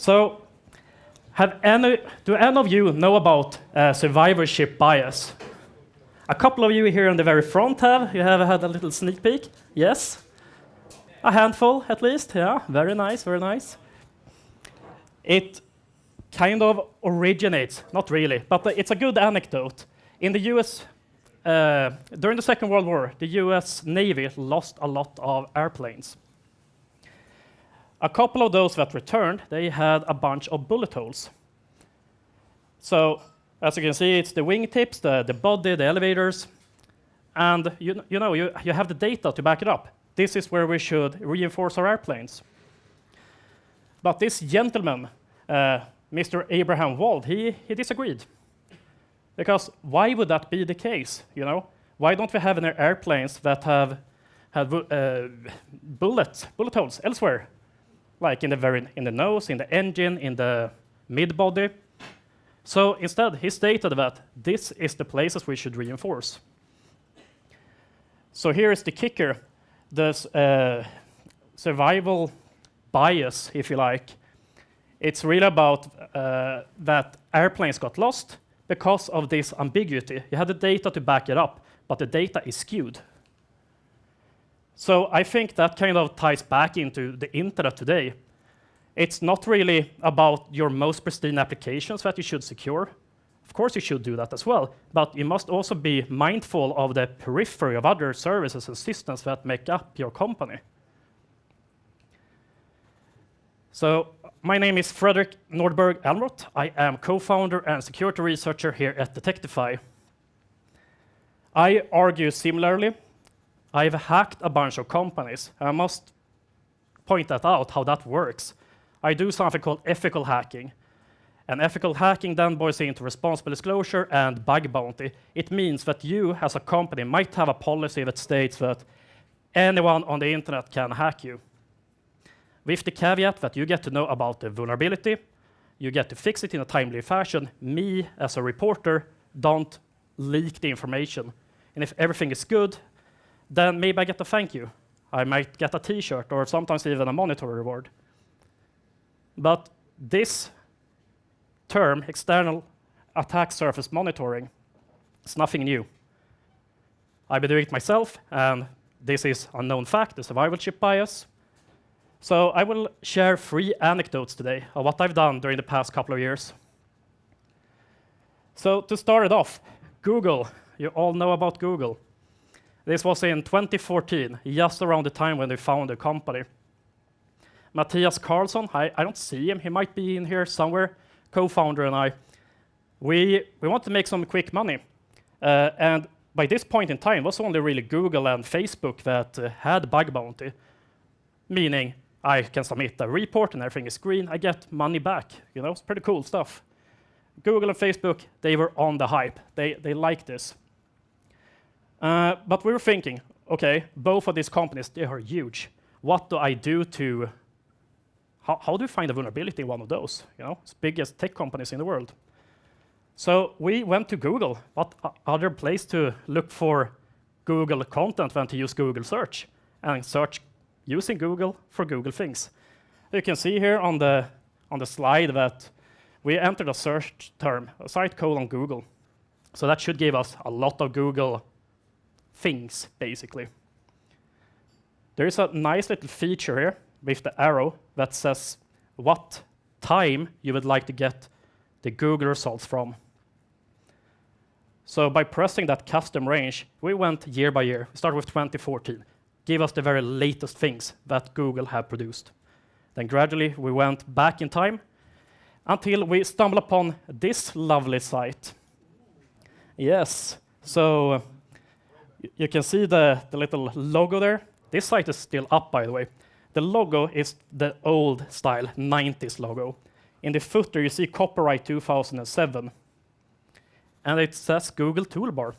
So, do any of you know about survivorship bias? A couple of you here in the very front have. You have had a little sneak peek. Yes? A handful, at least. Yeah, very nice, very nice. It kind of originates, not really, but it's a good anecdote. In the US, during the Second World War, the US Navy lost a lot of airplanes. A couple of those that returned, they had a bunch of bullet holes. So, as you can see, it's the wingtips, the body, the elevators, and you have the data to back it up. This is where we should reinforce our airplanes. But this gentleman, Mr. Abraham Wald, he disagreed. Because why would that be the case? Why don't we have any airplanes that have bullet holes elsewhere, like in the nose, in the engine, in the mid-body? So instead, he stated that this is the places we should reinforce. So here is the kicker: the survival bias, if you like. It's really about that airplanes got lost because of this ambiguity. You had the data to back it up, but the data is skewed. So I think that kind of ties back into the internet today. It's not really about your most pristine applications that you should secure. Of course, you should do that as well, but you must also be mindful of the periphery of other services and systems that make up your company. So my name is Fredrik Almroth. I am co-founder and security researcher here at Detectify. I argue similarly. I've hacked a bunch of companies. I must point that out, how that works. I do something called ethical hacking. And ethical hacking then boils into responsible disclosure and bug bounty. It means that you, as a company, might have a policy that states that anyone on the internet can hack you, with the caveat that you get to know about the vulnerability, you get to fix it in a timely fashion. Me, as a reporter, don't leak the information. And if everything is good, then maybe I get a thank you. I might get a t-shirt or sometimes even a monetary reward. But this term, external attack surface monitoring, is nothing new. I've been doing it myself, and this is a known fact, the survivorship bias. So I will share 3 anecdotes today of what I've done during the past couple of years. So to start it off, Google. You all know about Google. This was in 2014, just around the time when they founded the company. Matthias Carlson, I don't see him. He might be in here somewhere. Co-founder and I, we want to make some quick money. And by this point in time, it was only really Google and Facebook that had bug bounty, meaning I can submit a report and everything is green. I get money back. It's pretty cool stuff. Google and Facebook, they were on the hype. They liked this. But we were thinking, okay, both of these companies, they are huge. What do I do to how do you find a vulnerability in one of those? It's biggest tech companies in the world. So we went to Google. What other place to look for Google content than to use Google search and search using Google for Google things? You can see here on the slide that we entered a search term, a site colon Google. So that should give us a lot of Google things, basically. There is a nice little feature here with the arrow that says what time you would like to get the Google results from. So by pressing that custom range, we went year by year. We started with 2014. Give us the very latest things that Google have produced. Then gradually we went back in time until we stumbled upon this lovely site. Yes, so you can see the little logo there. This site is still up, by the way. The logo is the old style 90s logo. In the footer, you see copyright 2007. And it says Google Toolbar.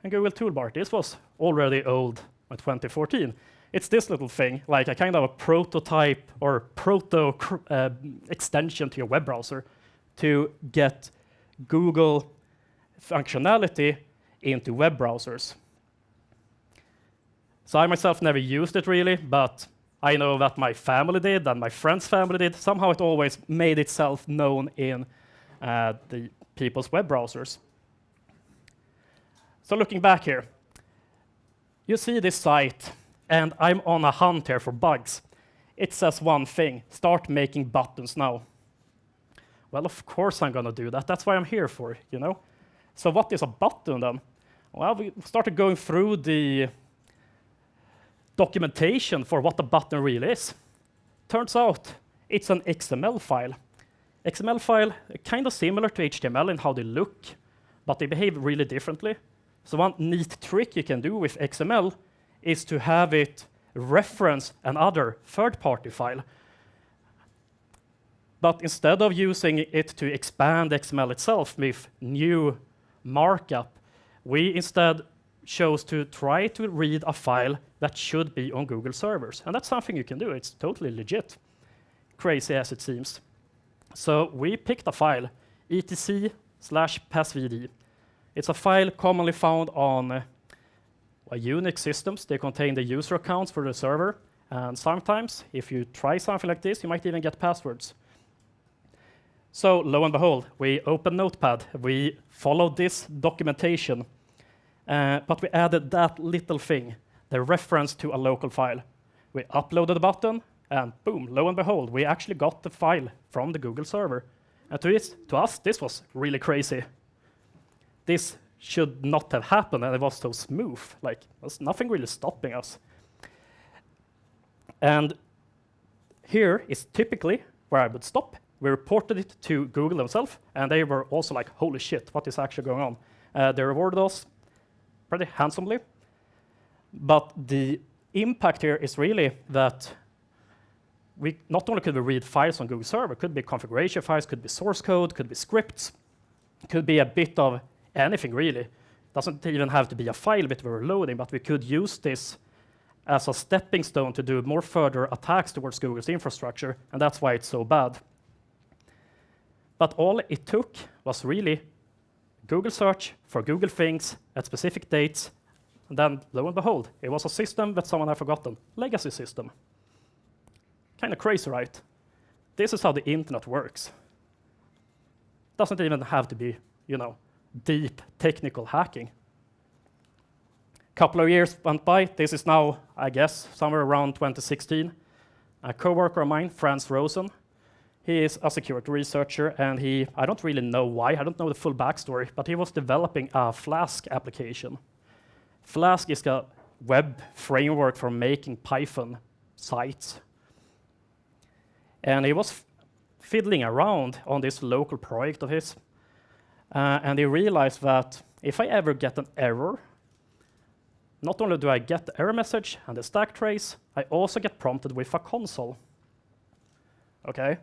And Google Toolbar, this was already old in 2014. It's this little thing, like a kind of a prototype or proto extension to your web browser to get Google functionality into web browsers. So I myself never used it really, but I know that my family did, and my friend's family did. Somehow it always made itself known in the people's web browsers. So looking back here, you see this site, and I'm on a hunt here for bugs. It says one thing: start making buttons now. Well, of course I'm going to do that. That's why I'm here for, you know. So what is a button then? Well, we started going through the documentation for what a button really is. Turns out it's an XML file. XML file, kind of similar to HTML in how they look, but they behave really differently. So one neat trick you can do with XML is to have it reference another third-party file. But instead of using it to expand XML itself with new markup, we instead chose to try to read a file that should be on Google servers. And that's something you can do. It's totally legit, crazy as it seems. So we picked a file, etc/passvd. It's a file commonly found on Unix systems. They contain the user accounts for the server. And sometimes, if you try something like this, you might even get passwords. So lo and behold, we opened Notepad. We followed this documentation. But we added that little thing, the reference to a local file. We uploaded the button, and boom, lo and behold, we actually got the file from the Google server. And to us, this was really crazy. This should not have happened, and it was so smooth. Like, there's nothing really stopping us. And here is typically where I would stop. We reported it to Google themselves, and they were also like, holy shit, what is actually going on? They rewarded us pretty handsomely. But the impact here is really that we not only could we read files on Google server, could be configuration files, could be source code, could be scripts, could be a bit of anything really. Doesn't even have to be a file bit we were loading, but we could use this as a stepping stone to do more further attacks towards Google's infrastructure, and that's why it's so bad. But all it took was really Google search for Google things at specific dates, and then lo and behold, it was a system that someone had forgotten, legacy system. Kind of crazy, right? This is how the internet works. Doesn't even have to be, you know, deep technical hacking. Couple of years went by. This is now, I guess, somewhere around 2016. A coworker of mine, Franz Rosen, he is a security researcher, and I don't really know why, I don't know the full backstory, but he was developing a Flask application. Flask is a web framework for making Python sites. And he was fiddling around on this local project of his, and he realized that if I ever get an error, not only do I get the error message and the stack trace, I also get prompted with a console. Okay?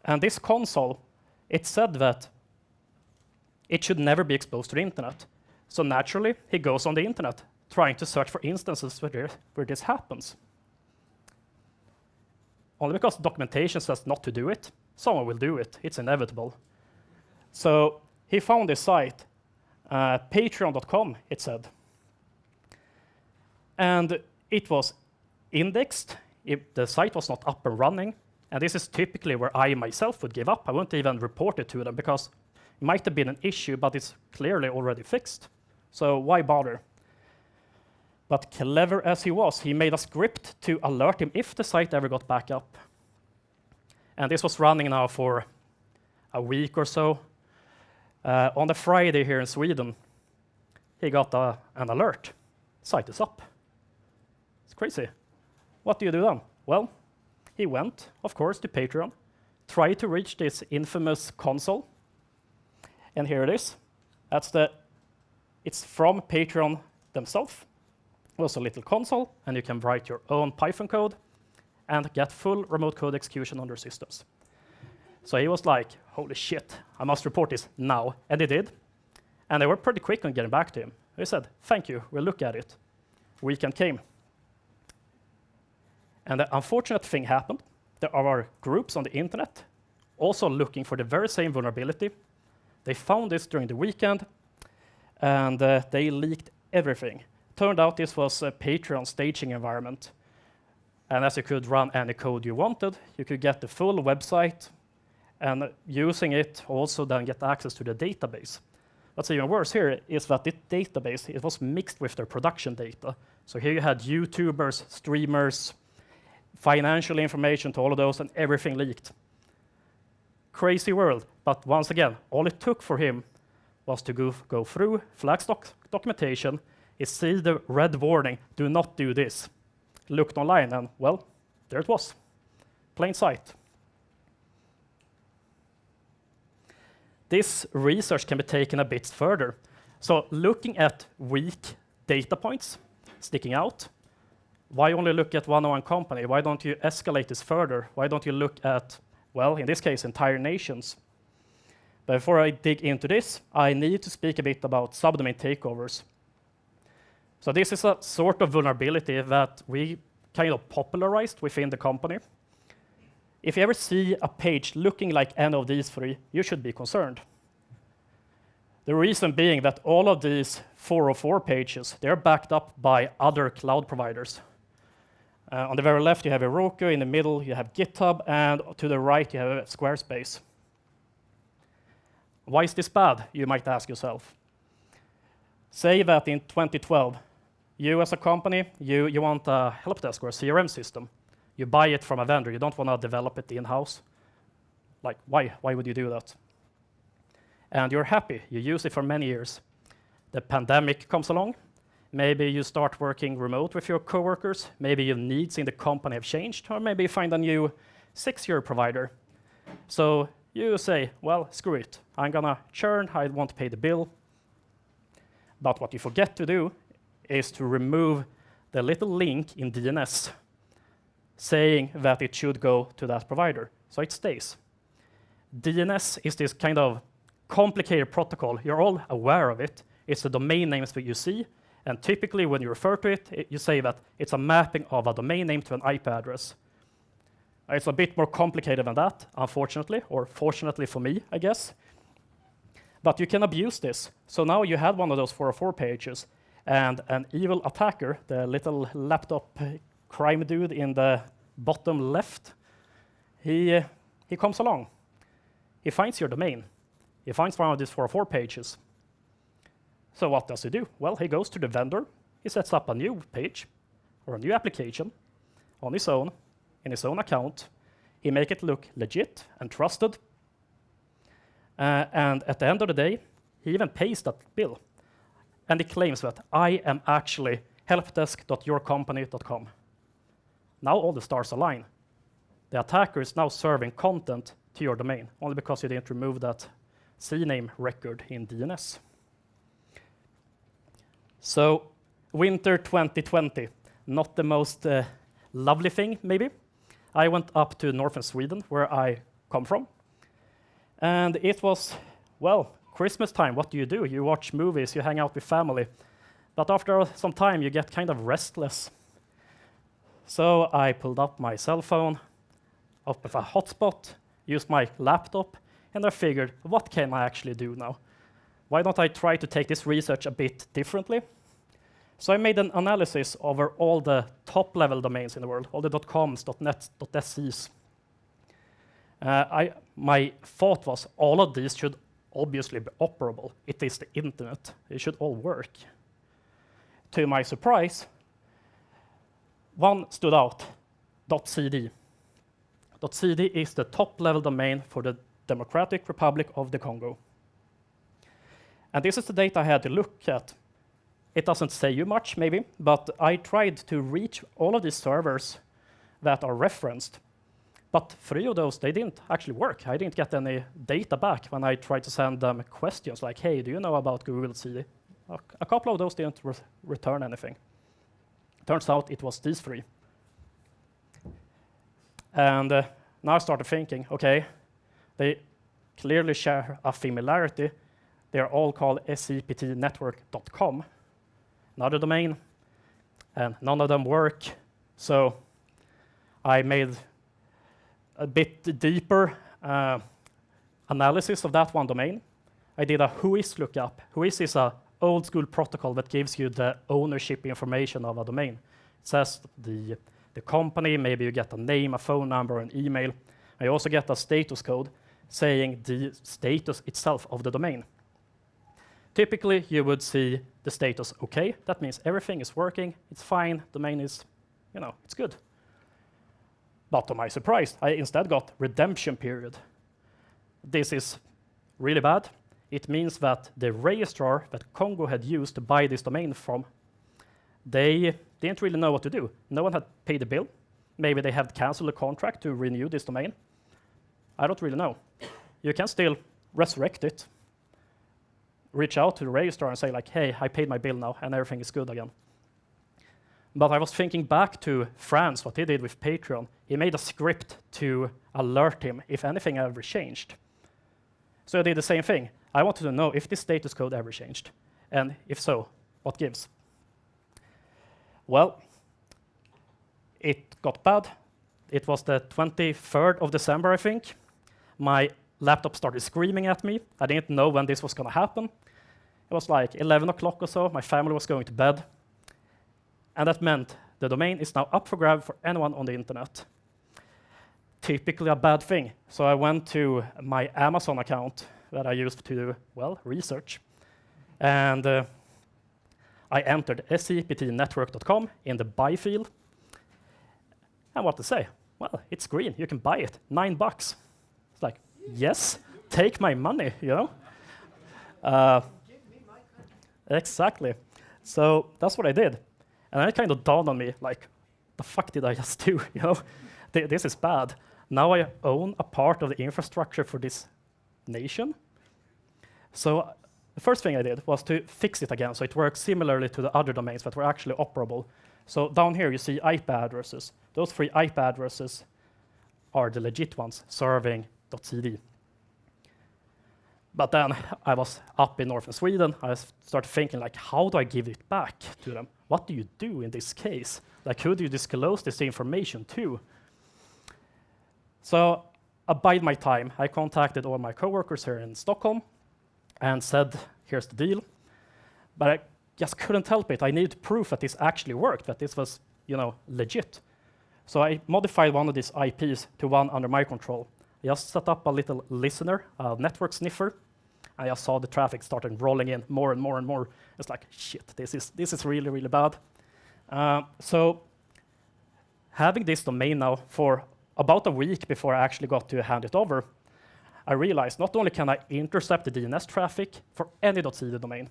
And this console, it said that it should never be exposed to the internet. So naturally, he goes on the internet trying to search for instances where this happens. Only because documentation says not to do it, someone will do it. It's inevitable. So he found this site, patreon.com, it said. And it was indexed. The site was not up and running. And this is typically where I myself would give up. I wouldn't even report it to them because it might have been an issue, but it's clearly already fixed. So why bother? But clever as he was, he made a script to alert him if the site ever got back up. And this was running now for a week or so. On the Friday here in Sweden, he got an alert. Site is up. It's crazy. What do you do then? Well, he went, of course, to Patreon, tried to reach this infamous console. And here it is. It's from Patreon themselves. Was a little console, and you can write your own Python code and get full remote code execution on their systems. So he was like, holy shit, I must report this now. And they did. And they were pretty quick on getting back to him. They said, thank you, we'll look at it. Weekend came. And the unfortunate thing happened. There are groups on the internet also looking for the very same vulnerability. They found this during the weekend, and they leaked everything. Turned out this was a Patreon staging environment. And as you could run any code you wanted, you could get the full website, and using it also then get access to the database. What's even worse here is that this database, it was mixed with their production data. So here you had YouTubers, streamers, financial information to all of those, and everything leaked. Crazy world, but once again, all it took for him was to go through flag documentation, is see the red warning, do not do this. Looked online, and well, there it was, plain sight. This research can be taken a bit further. So looking at weak data points sticking out, why only look at one company? Why don't you escalate this further? Why don't you look at, well, in this case, entire nations? But before I dig into this, I need to speak a bit about subdomain takeovers. So this is a sort of vulnerability that we kind of popularized within the company. If you ever see a page looking like any of these three, you should be concerned. The reason being that all of these 404 pages, they're backed up by other cloud providers. On the very left, you have Heroku, in the middle, you have GitHub, and to the right, you have Squarespace. Why is this bad, you might ask yourself? Say that in 2012, you as a company, you want a help desk or a CRM system. You buy it from a vendor. You don't want to develop it in-house. Like, why? Why would you do that? And you're happy. You use it for many years. The pandemic comes along. Maybe you start working remote with your coworkers. Maybe your needs in the company have changed, or maybe you find a new 6-year provider. So you say, well, screw it. I'm going to churn. I won't pay the bill. But what you forget to do is to remove the little link in DNS saying that it should go to that provider, so it stays. DNS is this kind of complicated protocol. You're all aware of it. It's the domain names that you see, and typically when you refer to it, you say that it's a mapping of a domain name to an IP address. It's a bit more complicated than that, unfortunately, or fortunately for me, I guess. But you can abuse this. So now you had one of those 404 pages, and an evil attacker, the little laptop crime dude in the bottom left, he comes along. He finds your domain. He finds one of these 404 pages. So what does he do? Well, he goes to the vendor. He sets up a new page or a new application on his own, in his own account. He makes it look legit and trusted. And at the end of the day, he even pays that bill. And he claims that I am actually helpdesk.yourcompany.com. Now all the stars align. The attacker is now serving content to your domain, only because you didn't remove that CNAME record in DNS. So winter 2020, not the most lovely thing, maybe. I went up to northern Sweden, where I come from. And it was, well, Christmas time. What do? You watch movies, you hang out with family. But after some time, you get kind of restless. So I pulled up my cell phone, up with a hotspot, used my laptop, and I figured, what can I actually do now? Why don't I try to take this research a bit differently? So I made an analysis over all the top-level domains in the world, all the .coms, .nets, .scs. My thought was all of these should obviously be operable. It is the internet. It should all work. To my surprise, one stood out, .cd. .cd is the top-level domain for the Democratic Republic of the Congo. And this is the data I had to look at. It doesn't say you much, maybe, but I tried to reach all of these servers that are referenced. But 3 of those, they didn't actually work. I didn't get any data back when I tried to send them questions like, hey, do you know about Google CD? A couple of those didn't return anything. Turns out it was these 3. And now I started thinking, okay, they clearly share a familiarity. They are all called scptnetwork.com, another domain, and none of them work. So I made a bit deeper analysis of that one domain. I did a HYS lookup. HYS is an old school protocol that gives you the ownership information of a domain. It says the the company, maybe you get a name, a phone number, an email, and you also get a status code saying the status itself of the domain. Typically, you would see the status okay. That means everything is working, it's fine, domain is, it's good. But to my surprise, I instead got redemption period. This is really bad. It means that the registrar that Congo had used to buy this domain from, they didn't really know what to do. No one had paid the bill. Maybe they had canceled the contract to renew this domain. I don't really know. You can still resurrect it, reach out to the registrar and say like, hey, I paid my bill now and everything is good again. But I was thinking back to France, what he did with Patreon. He made a script to alert him if anything ever changed. So I did the same thing. I wanted to know if this status code ever changed, and if so, what gives? Well, it got bad. It was the 23rd of December, I think. My laptop started screaming at me. I didn't know when this was going to happen. It was like 11 o'clock or so. My family was going to bed. And that meant the domain is now up for grab for anyone on the internet. Typically a bad thing. So I went to my Amazon account that I used to do, research. And I entered scptnetwork.com in the buy field. And what to say? Well, it's green. You can buy it. $9. It's like, yes, take my money, Give me my country. Exactly. So that's what I did. And then it kind of dawned on me, like, the fuck did I just do? This is bad. Now I own a part of the infrastructure for this nation. So the first thing I did was to fix it again so it works similarly to the other domains that were actually operable. So down here you see IP addresses. Those 3 IP addresses are the legit ones, serving.cd. But then I was up in northern Sweden. I started thinking, like, how do I give it back to them? What do you do in this case? Like, who do you disclose this information to? So I bide my time. I contacted all my coworkers here in Stockholm and said, here's the deal. But I just couldn't help it. I needed proof that this actually worked, that this was, legit. So I modified one of these IPs to one under my control. I just set up a little listener, a network sniffer. I just saw the traffic started rolling in more and more and more. It's like, shit, this is really, really bad. So having this domain now for about a week before I actually got to hand it over, I realized not only can I intercept the DNS traffic for any .cd domain,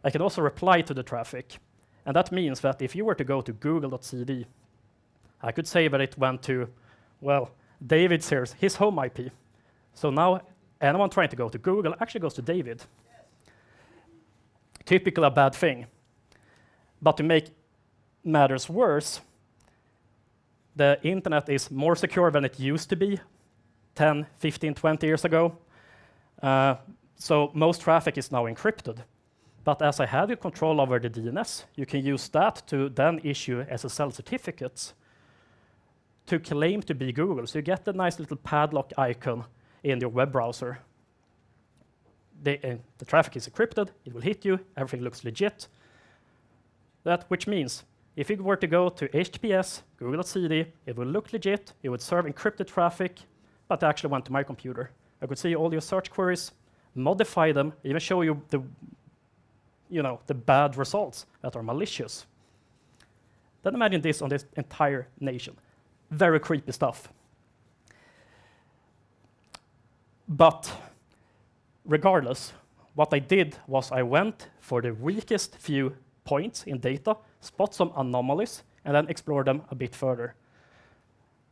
I can also reply to the traffic. And that means that if you were to go to google.cd, I could say that it went to, David's here, his home IP. So now anyone trying to go to Google actually goes to David. Yes. Typically a bad thing. But to make matters worse, the internet is more secure than it used to be 10, 15, 20 years ago. So most traffic is now encrypted. But as I have your control over the DNS, you can use that to then issue SSL certificates to claim to be Google. So you get the nice little padlock icon in your web browser. The traffic is encrypted, it will hit you, everything looks legit. Which means if you were to go to HTTPS, google.cd, it will look legit, it would serve encrypted traffic, but it actually went to my computer. I could see all your search queries, modify them, even show you the bad results that are malicious. Then imagine this on this entire nation. Very creepy stuff. But regardless, what I did was I went for the weakest few points in data, spot some anomalies, and then explore them a bit further.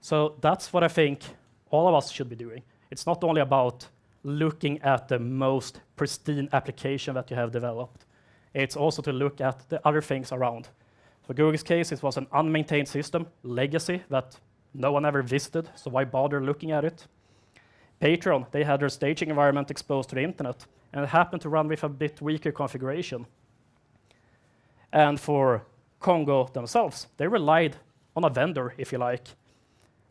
So that's what I think all of us should be doing. It's not only about looking at the most pristine application that you have developed. It's also to look at the other things around. For Google's case, it was an unmaintained system, legacy, that no one ever visited, so why bother looking at it? Patreon, they had their staging environment exposed to the internet, and it happened to run with a bit weaker configuration. And for Congo themselves, they relied on a vendor, if you like,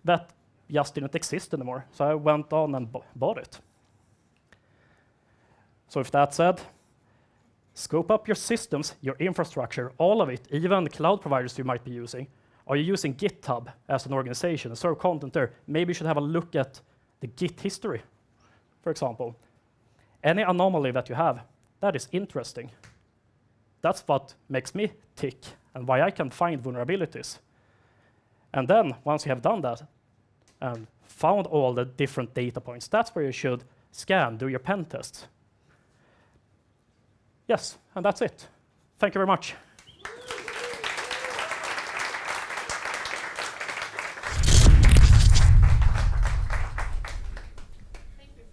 that just didn't exist anymore. So I went on and bought it. So with that said, scope up your systems, your infrastructure, all of it, even the cloud providers you might be using. Are you using GitHub as an organization and serve content there? Maybe you should have a look at the Git history, for example. Any anomaly that you have, that is interesting. That's what makes me tick and why I can find vulnerabilities. And then once you have done that and found all the different data points, that's where you should scan, do your pen tests. Yes, and that's it. Thank you very much.